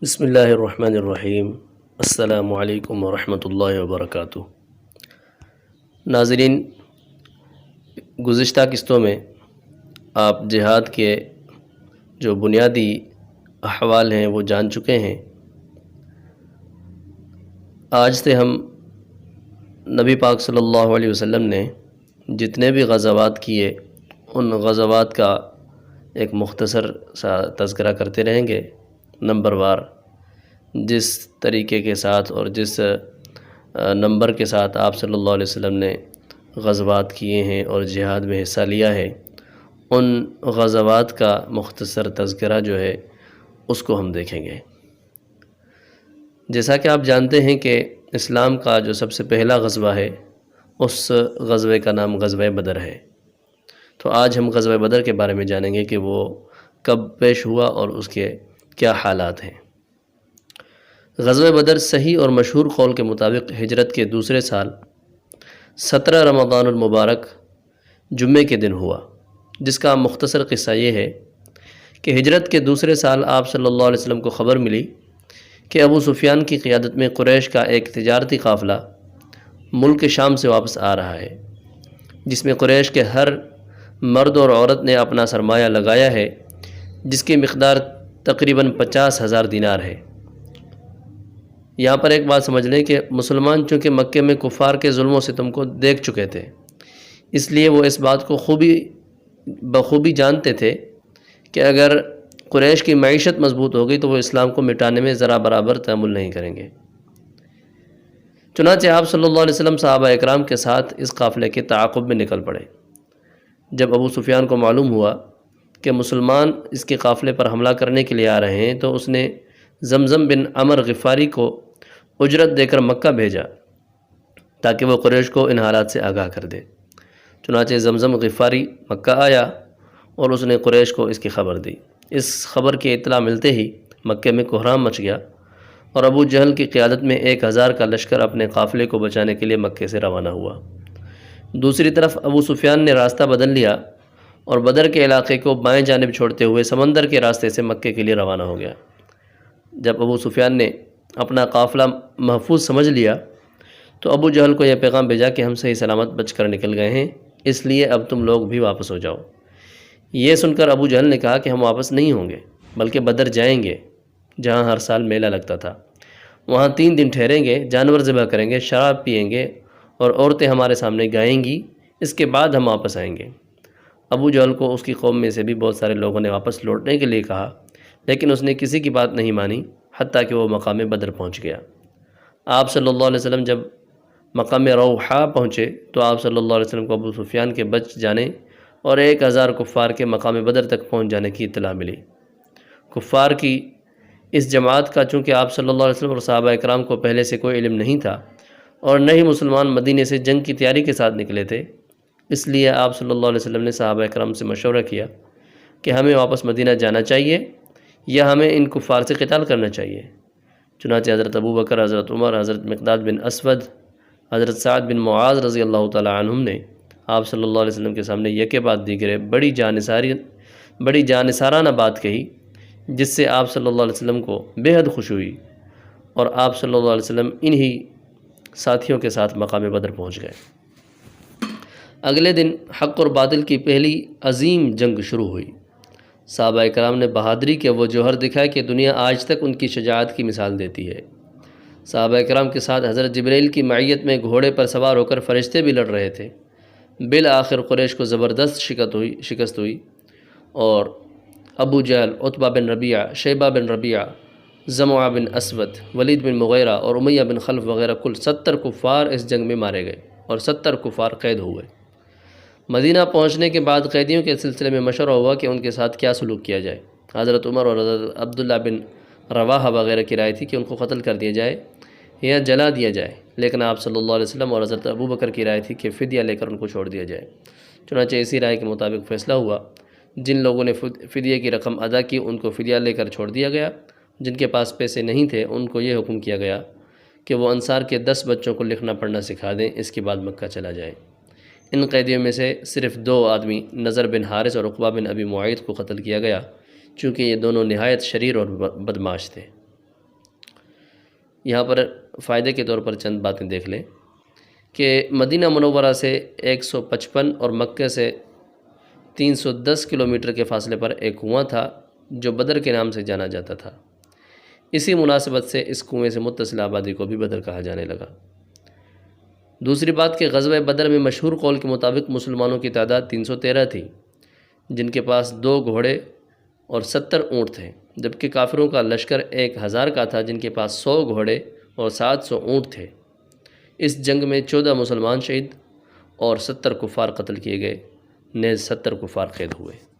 بسم اللہ الرحمن الرحیم۔ السلام علیکم ورحمۃ اللہ وبرکاتہ۔ ناظرین، گزشتہ قسطوں میں آپ جہاد کے جو بنیادی احوال ہیں وہ جان چکے ہیں۔ آج سے ہم نبی پاک صلی اللہ علیہ وسلم نے جتنے بھی غزوات کیے ان غزوات کا ایک مختصر سا تذکرہ کرتے رہیں گے، نمبر وار، جس طریقے کے ساتھ اور جس نمبر کے ساتھ آپ صلی اللہ علیہ وسلم نے غزوات کیے ہیں اور جہاد میں حصہ لیا ہے، ان غزوات کا مختصر تذکرہ جو ہے اس کو ہم دیکھیں گے۔ جیسا کہ آپ جانتے ہیں کہ اسلام کا جو سب سے پہلا غزوہ ہے اس غزوے کا نام غزوہ بدر ہے۔ تو آج ہم غزوہ بدر کے بارے میں جانیں گے کہ وہ کب پیش ہوا اور اس کے کیا حالات ہیں۔ غزوہ بدر صحیح اور مشہور قول کے مطابق ہجرت کے دوسرے سال 17 رمضان المبارک جمعے کے دن ہوا، جس کا مختصر قصہ یہ ہے کہ ہجرت کے دوسرے سال آپ صلی اللہ علیہ وسلم کو خبر ملی کہ ابو سفیان کی قیادت میں قریش کا ایک تجارتی قافلہ ملک شام سے واپس آ رہا ہے، جس میں قریش کے ہر مرد اور عورت نے اپنا سرمایہ لگایا ہے، جس کی مقدار تقریباً 50,000 دینار ہے۔ یہاں پر ایک بات سمجھ لیں کہ مسلمان چونکہ مکے میں کفار کے ظلم و ستم کو دیکھ چکے تھے، اس لیے وہ اس بات کو بخوبی جانتے تھے کہ اگر قریش کی معیشت مضبوط ہو گئی تو وہ اسلام کو مٹانے میں ذرا برابر تحمل نہیں کریں گے۔ چنانچہ آپ صلی اللہ علیہ وسلم صحابہ اکرام کے ساتھ اس قافلے کے تعاقب میں نکل پڑے۔ جب ابو سفیان کو معلوم ہوا کہ مسلمان اس کے قافلے پر حملہ کرنے کے لیے آ رہے ہیں تو اس نے زمزم بن عمر غفاری کو اجرت دے کر مکہ بھیجا تاکہ وہ قریش کو ان حالات سے آگاہ کر دے۔ چنانچہ زمزم غفاری مکہ آیا اور اس نے قریش کو اس کی خبر دی۔ اس خبر کی اطلاع ملتے ہی مکے میں کوہرام مچ گیا اور ابو جہل کی قیادت میں 1000 کا لشکر اپنے قافلے کو بچانے کے لیے مکے سے روانہ ہوا۔ دوسری طرف ابو سفیان نے راستہ بدل لیا اور بدر کے علاقے کو بائیں جانب چھوڑتے ہوئے سمندر کے راستے سے مکے کے لیے روانہ ہو گیا۔ جب ابو سفیان نے اپنا قافلہ محفوظ سمجھ لیا تو ابو جہل کو یہ پیغام بھیجا کہ ہم صحیح سلامت بچ کر نکل گئے ہیں، اس لیے اب تم لوگ بھی واپس ہو جاؤ۔ یہ سن کر ابو جہل نے کہا کہ ہم واپس نہیں ہوں گے بلکہ بدر جائیں گے، جہاں ہر سال میلہ لگتا تھا۔ وہاں 3 دن ٹھہریں گے، جانور ذبح کریں گے، شراب پئیں گے اور عورتیں ہمارے سامنے گائیں گی، اس کے بعد ہم واپس آئیں گے۔ ابو جہل کو اس کی قوم میں سے بھی بہت سارے لوگوں نے واپس لوٹنے کے لیے کہا، لیکن اس نے کسی کی بات نہیں مانی حتیٰ کہ وہ مقام بدر پہنچ گیا۔ آپ صلی اللہ علیہ وسلم جب مقام روحا پہنچے تو آپ صلی اللہ علیہ وسلم کو ابو سفیان کے بچ جانے اور 1000 کفار کے مقام بدر تک پہنچ جانے کی اطلاع ملی۔ کفار کی اس جماعت کا چونکہ آپ صلی اللہ علیہ وسلم اور صحابہ اکرام کو پہلے سے کوئی علم نہیں تھا اور نہ ہی مسلمان مدینے سے جنگ کی تیاری کے ساتھ نکلے تھے، اس لیے آپ صلی اللہ علیہ وسلم نے صحابہ اکرام سے مشورہ کیا کہ ہمیں واپس مدینہ جانا چاہیے یا ہمیں ان کفار سے قتال کرنا چاہیے۔ چنانچہ حضرت ابو بکر، حضرت عمر، حضرت مقداد بن اسود، حضرت سعد بن معاذ رضی اللہ تعالی عنہم نے آپ صلی اللہ علیہ وسلم کے سامنے یکے بعد دیگرے بڑی جانثارانہ بات کہی، جس سے آپ صلی اللہ علیہ وسلم کو بے حد خوشی ہوئی اور آپ صلی اللہ علیہ وسلم انہی ساتھیوں کے ساتھ مقام بدر پہنچ گئے۔ اگلے دن حق اور باطل کی پہلی عظیم جنگ شروع ہوئی۔ صحابہ اکرام نے بہادری کے وہ جوہر دکھائے کہ دنیا آج تک ان کی شجاعت کی مثال دیتی ہے۔ صحابہ اکرام کے ساتھ حضرت جبرائیل کی معیت میں گھوڑے پر سوار ہو کر فرشتے بھی لڑ رہے تھے۔ بالآخر قریش کو زبردست شکست ہوئی اور ابو جہل، عتبہ بن ربیعہ، شیبہ بن ربیعہ، زمعہ بن اسود، ولید بن مغیرہ اور امیہ بن خلف وغیرہ کل 70 کفار اس جنگ میں مارے گئے اور 70 کفار قید ہوئے۔ مدینہ پہنچنے کے بعد قیدیوں کے سلسلے میں مشورہ ہوا کہ ان کے ساتھ کیا سلوک کیا جائے۔ حضرت عمر اور حضرت عبداللہ بن رواحہ وغیرہ کی رائے تھی کہ ان کو قتل کر دیا جائے یا جلا دیا جائے، لیکن آپ صلی اللہ علیہ وسلم اور حضرت ابو بکر کی رائے تھی کہ فدیہ لے کر ان کو چھوڑ دیا جائے۔ چنانچہ اسی رائے کے مطابق فیصلہ ہوا۔ جن لوگوں نے فدیہ کی رقم ادا کی ان کو فدیہ لے کر چھوڑ دیا گیا، جن کے پاس پیسے نہیں تھے ان کو یہ حکم کیا گیا کہ وہ انصار کے 10 بچوں کو لکھنا پڑھنا سکھا دیں، اس کے بعد مکہ چلا جائے۔ ان قیدیوں میں سے صرف 2 آدمی نضر بن حارث اور عقبہ بن ابی معیط کو قتل کیا گیا، چونکہ یہ دونوں نہایت شریر اور بدمعاش تھے۔ یہاں پر فائدے کے طور پر چند باتیں دیکھ لیں کہ مدینہ منورہ سے 155 اور مکہ سے 310 کلومیٹر کے فاصلے پر ایک کنواں تھا جو بدر کے نام سے جانا جاتا تھا۔ اسی مناسبت سے اس کنویں سے متصل آبادی کو بھی بدر کہا جانے لگا۔ دوسری بات کہ غزوہ بدر میں مشہور قول کے مطابق مسلمانوں کی تعداد 313 تھی، جن کے پاس 2 گھوڑے اور 70 اونٹ تھے، جبکہ کافروں کا لشکر 1000 کا تھا، جن کے پاس 100 گھوڑے اور 700 اونٹ تھے۔ اس جنگ میں 14 مسلمان شہید اور 70 کفار قتل کیے گئے، نیز 70 کفار قید ہوئے۔